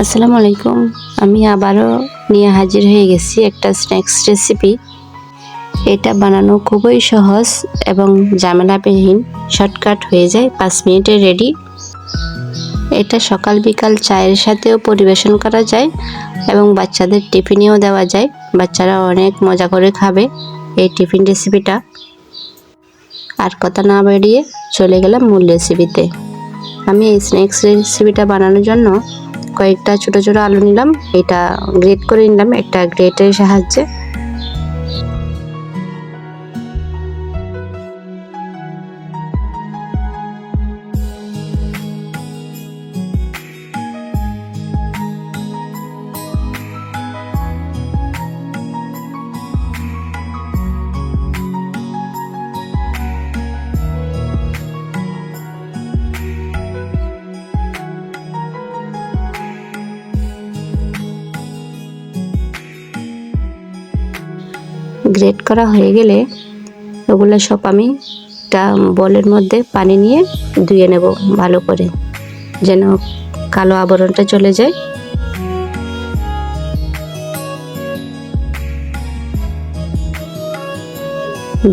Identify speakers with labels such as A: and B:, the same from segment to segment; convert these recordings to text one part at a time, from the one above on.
A: আসসালামু আলাইকুম। আমি আবারও নিয়ে হাজির হয়ে গেছি একটা স্ন্যাক্স রেসিপি। এটা বানানো খুবই সহজ এবং ঝামেলাবিহীন, শর্টকাট হয়ে যায়, 5 মিনিটে রেডি। এটা সকাল বিকাল চায়ের সাথেও পরিবেশন করা যায় এবং বাচ্চাদের টিফিনেও দেওয়া যায়। বাচ্চারা অনেক মজা করে খাবে এই টিফিন রেসিপিটা। আর কথা না বাড়িয়ে চলে গেলাম মূল রেসিপিতে। আমি এই স্ন্যাক্স রেসিপিটা বানানোর জন্য কয়েকটা ছোট ছোট আলু নিলাম, এটা গ্রেট করে নিলাম একটা গ্রেটের সাহায্যে। গ্রেট করা হয়ে গেলে ওগুলো সব আমি একটা বলের মধ্যে পানি নিয়ে ধুয়ে নেব ভালো করে, যেন কালো আবরণটা চলে যায়।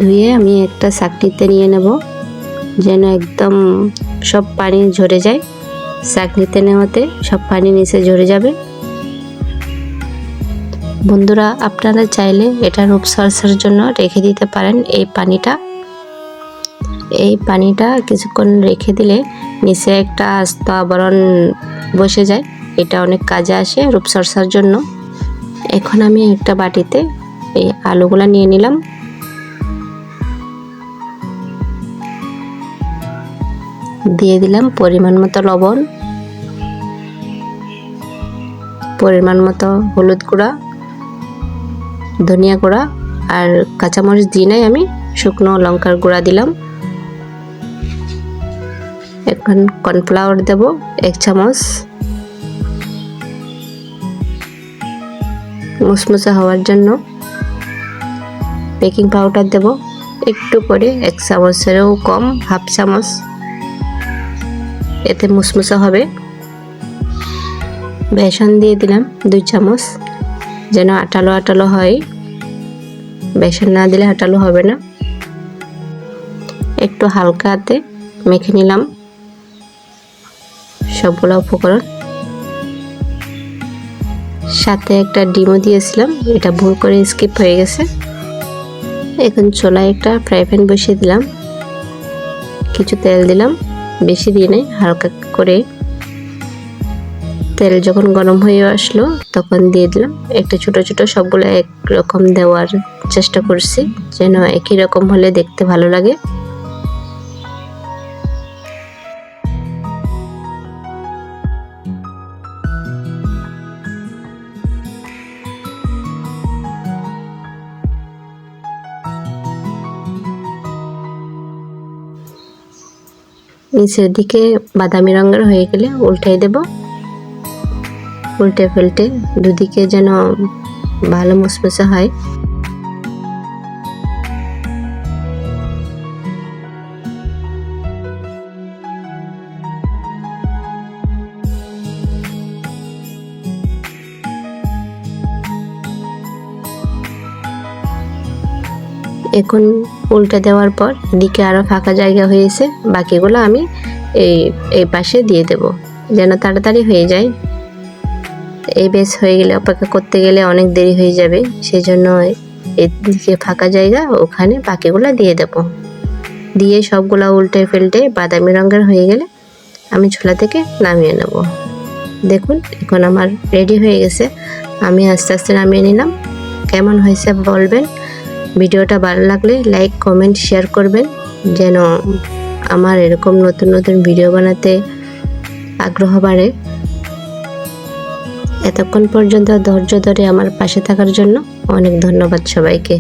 A: ধুয়ে আমি একটা ছাঁকনিতে নিয়ে নেব, যেন একদম সব পানি ঝরে যায়। ছাঁকনিতে নেওয়াতে সব পানি নিচে ঝরে যাবে। বন্ধুরা, আপনারা চাইলে এটা রূপচর্চার জন্য রেখে দিতে পারেন। এই পানিটা কিছুক্ষণ রেখে দিলে নিচে একটা আস্ত আবরণ বসে যায়। এটা অনেক কাজে আসে রূপচর্চার জন্য। এখন আমি একটা বাটিতে এই আলুগুলা নিয়ে নিলাম। দিয়ে দিলাম পরিমাণ মতো লবণ, পরিমাণ মতো হলুদ গুঁড়া, ধনিয়া গুঁড়া, আর কাঁচামরিচ দিই নাই, আমি শুকনো লঙ্কার গুঁড়া দিলাম। এখন কর্নফ্লাওয়ার দেব 1 চামচ, মুসমুসে হওয়ার জন্য। বেকিং পাউডার দেব একটু করে, 1 চামচেরও কম, হাফ চামচ, এতে মুসমুসে হবে। বেসন দিয়ে দিলাম 2 চামচ, যেন আটালো আটালো হয়। বেসন না দিলে আটালো হবে না। একটু হালকা হাতে মেখে নিলাম সবগুলো উপকরণ। সাথে একটা ডিমও দিয়েছিলাম, এটা ভুল করে স্কিপ হয়ে গেছে। এখন চুলায় একটা ফ্রাই প্যান বসিয়ে দিলাম, কিছু তেল দিলাম, বেশি দিয়ে নেই, হালকা করে। তেল যখন গরম হয়ে আসলো তখন দিয়ে দিলাম একটা ছোট ছোট, সবগুলো একরকম দেওয়ার চেষ্টা করছি, যেন একই রকম হলে দেখতে ভালো লাগে। নিচের দিকে বাদামি রঙের হয়ে গেলে উল্টাই দেব। উল্টে ফেলতে দুদিকে যেন ভালো মুসমুসে হয়। এখন উল্টে দেওয়ার পর এদিকে আরো ফাঁকা জায়গা হয়েছে, বাকিগুলো আমি এই পাশে দিয়ে দেব, যেন তাড়াতাড়ি হয়ে যায়। এই বেশ হয়ে গেলে অপেক্ষা করতে গেলে অনেক দেরি হয়ে যাবে, সেজন্য এদিকে ফাঁকা জায়গা, ওখানে বাকিগুলো দিয়ে দেব। দিয়ে সবগুলা উল্টে ফেলতে বাদামি রঙের হয়ে গেলে আমি ছোলা থেকে নামিয়ে নেব। দেখুন এখন আমার রেডি হয়ে গেছে। আমি আস্তে আস্তে নামিয়ে নিলাম। কেমন হয়েছে বলবেন। ভিডিওটা ভালো লাগলে লাইক, কমেন্ট, শেয়ার করবেন, যেন আমার এরকম নতুন নতুন ভিডিও বানাতে আগ্রহ বাড়ে। এতক্ষণ পর্যন্ত ধৈর্য ধরে আমার পাশে থাকার জন্য অনেক ধন্যবাদ সবাইকে।